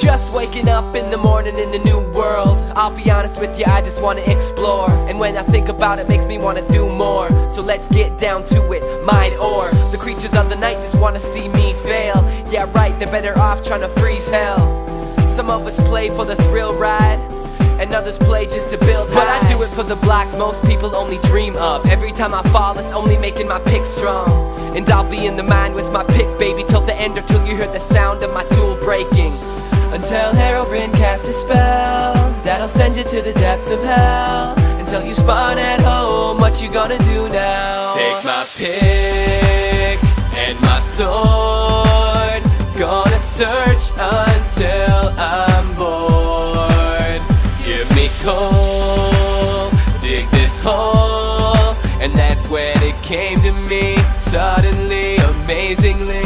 Just waking up in the morning in a new world. I'll be honest with you, I just wanna explore. And when I think about it, makes me wanna do more. So let's get down to it, mind or the creatures of the night just wanna see me fail. Yeah right, they're better off trying to freeze hell. Some of us play for the thrill ride, and others play just to build high. But I do it for the blocks most people only dream of. Every time I fall, it's only making my pick strong. And I'll be in the mind with my pick, baby, till the end, or till you hear the sound of my tool breaking. Until Herobrine casts a spell that'll send you to the depths of hell. Until you spawn at home, what you gonna do now? Take my pick and my sword, gonna search until I'm bored. Give me coal, dig this hole, and that's when it came to me, suddenly, amazingly.